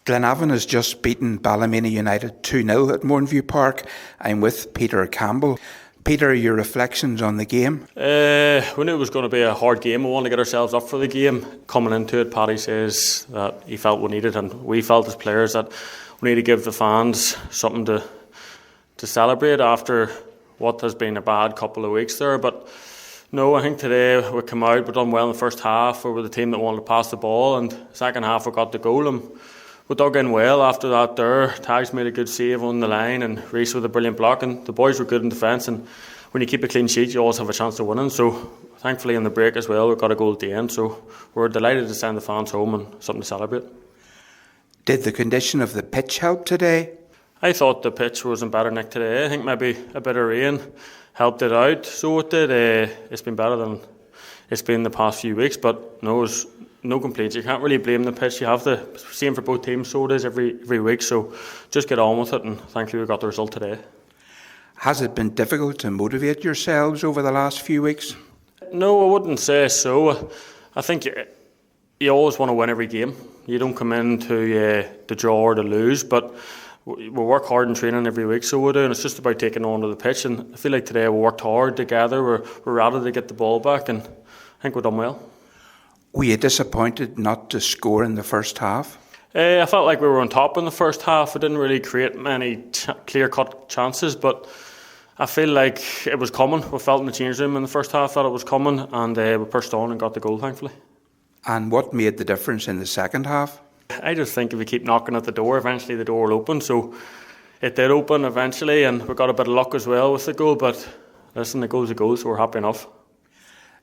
Glenavon has just beaten Ballymena United 2-0 at Mornview Park. I'm with Peter Campbell. Peter, your reflections on the game? We knew it was going to be a hard game. We wanted to get ourselves up for the game. Coming into it, Paddy says that he felt we needed, and we felt as players that we need to give the fans something to celebrate after what has been a bad couple of weeks there. But no, I think today we come out, we done well in the first half. We were the team that wanted to pass the ball, and second half we got the goal and we dug in well after that there. Tags made a good save on the line and Reece with a brilliant block, and the boys were good in defence, and when you keep a clean sheet you always have a chance of winning. So thankfully in the break as well we got a goal at the end, so we're delighted to send the fans home and something to celebrate. Did the condition of the pitch help today? I thought the pitch was in better nick today. I think maybe a bit of rain helped it out, so it did. It's been better than it's been the past few weeks, but no, there's no complaints. You can't really blame the pitch. You have the same for both teams, so it is every week, so just get on with it, and thankfully we got the result today. Has it been difficult to motivate yourselves over the last few weeks? No, I wouldn't say so. I think you always want to win every game. You don't come in to draw or to lose, but we work hard in training every week, so we do, and it's just about taking on to the pitch. And I feel like today we worked hard together. We're ready to get the ball back, and I think we've done well. Were you disappointed not to score in the first half? I felt like we were on top in the first half. We didn't really create many clear-cut chances, but I feel like it was coming. We felt in the change room in the first half that it was coming, and we pushed on and got the goal, thankfully. And what made the difference in the second half? I just think if we keep knocking at the door, eventually the door will open. So it did open eventually, and we got a bit of luck as well with the goal. But listen, the goal's a goal, so we're happy enough.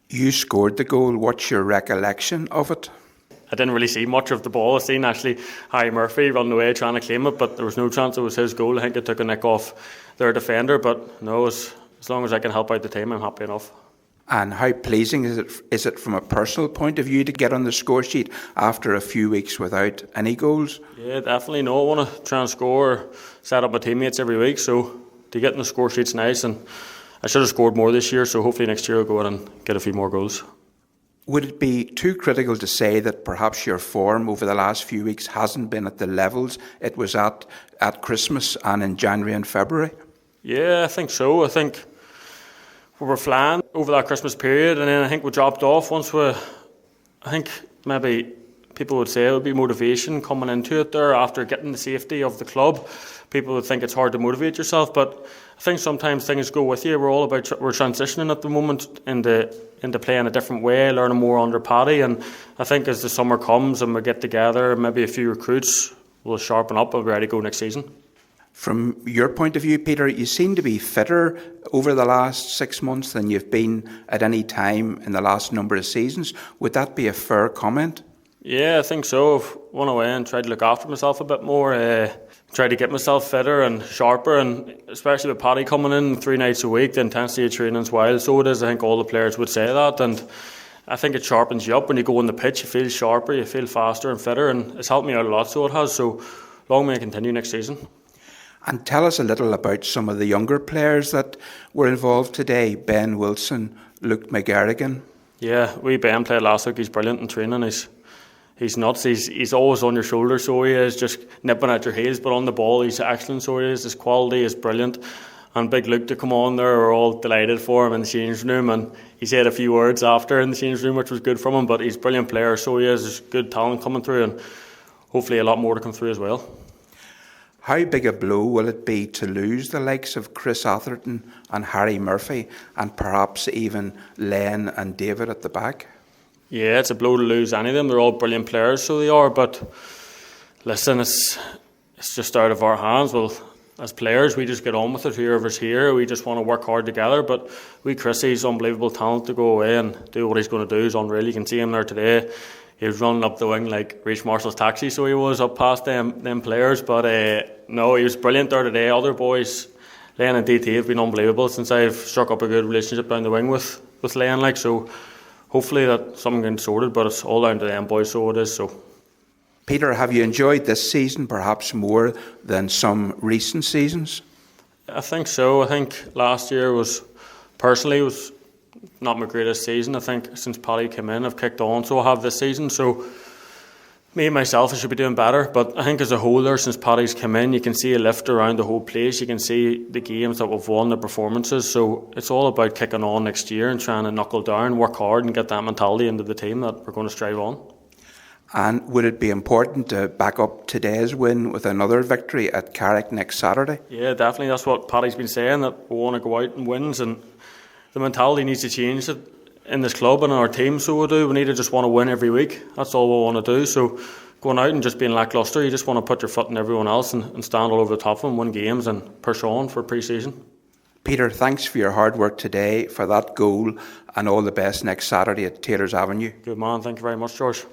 You scored the goal. What's your recollection of it? I didn't really see much of the ball. I seen actually Harry Murphy running away trying to claim it, but there was no chance it was his goal. I think it took a nick off their defender, but no, as long as I can help out the team, I'm happy enough. And how pleasing is it from a personal point of view to get on the score sheet after a few weeks without any goals? Yeah, definitely. No, I want to try and score, set up my teammates every week, so to get on the score sheet's nice, and I should have scored more this year, so hopefully next year I'll go in and get a few more goals. Would it be too critical to say that perhaps your form over the last few weeks hasn't been at the levels it was at Christmas and in January and February? Yeah, I think so. I think we were flying over that Christmas period, and then I think we dropped off I think maybe people would say it would be motivation coming into it there after getting the safety of the club. People would think it's hard to motivate yourself, but I think sometimes things go with you. We're transitioning at the moment into playing a different way, learning more under Paddy, and I think as the summer comes and we get together, maybe a few recruits will sharpen up and be ready to go next season. From your point of view, Peter, you seem to be fitter over the last 6 months than you've been at any time in the last number of seasons. Would that be a fair comment? Yeah, I think so. I've went away and tried to look after myself a bit more, tried to get myself fitter and sharper, and especially with Paddy coming in 3 nights a week, the intensity of training is wild. So it is. I think all the players would say that, and I think it sharpens you up. When you go on the pitch, you feel sharper, you feel faster and fitter, and it's helped me out a lot, so it has. So long may I continue next season. And tell us a little about some of the younger players that were involved today. Ben Wilson, Luke McGarrigan. Yeah, Ben played last week. He's brilliant in training. He's nuts. He's always on your shoulder, so he is, just nipping at your heels. But on the ball, he's excellent, so he is. His quality is brilliant. And big Luke to come on there, we're all delighted for him in the changing room. And he said a few words after in the changing room, which was good from him. But he's a brilliant player, so he is. There's good talent coming through, and hopefully a lot more to come through as well. How big a blow will it be to lose the likes of Chris Atherton and Harry Murphy, and perhaps even Len and David at the back? Yeah, it's a blow to lose any of them. They're all brilliant players, so they are. But listen, it's just out of our hands. Well, as players, we just get on with it. Whoever's here, we just want to work hard together. But Chrissy's unbelievable talent to go away and do what he's going to do is unreal. You can see him there today. He was running up the wing like Reece Marshall's taxi, so he was up past them players. But no, he was brilliant there today. Other boys, Len and DT, have been unbelievable since I've struck up a good relationship down the wing with Len. So hopefully that something gets sorted, but it's all down to them boys, so it is. So, Peter, have you enjoyed this season perhaps more than some recent seasons? I think so. I think last year was not my greatest season. I think since Paddy came in, I've kicked on, so I have this season. So Me myself, I should be doing better, but I think as a whole there, since Paddy's come in, you can see a lift around the whole place. You can see the games that we've won, the performances. So it's all about kicking on next year and trying to knuckle down, work hard and get that mentality into the team that we're going to strive on. And would it be important to back up today's win with another victory at Carrick next Saturday? Yeah, definitely. That's what Paddy's been saying, that we want to go out and wins, and the mentality needs to change in this club and in our team. So we do. We need to just want to win every week. That's all we want to do. So going out and just being lacklustre, you just want to put your foot in everyone else and stand all over the top of them, win games and push on for pre-season. Peter, thanks for your hard work today, for that goal, and all the best next Saturday at Taylor's Avenue. Good man. Thank you very much, George.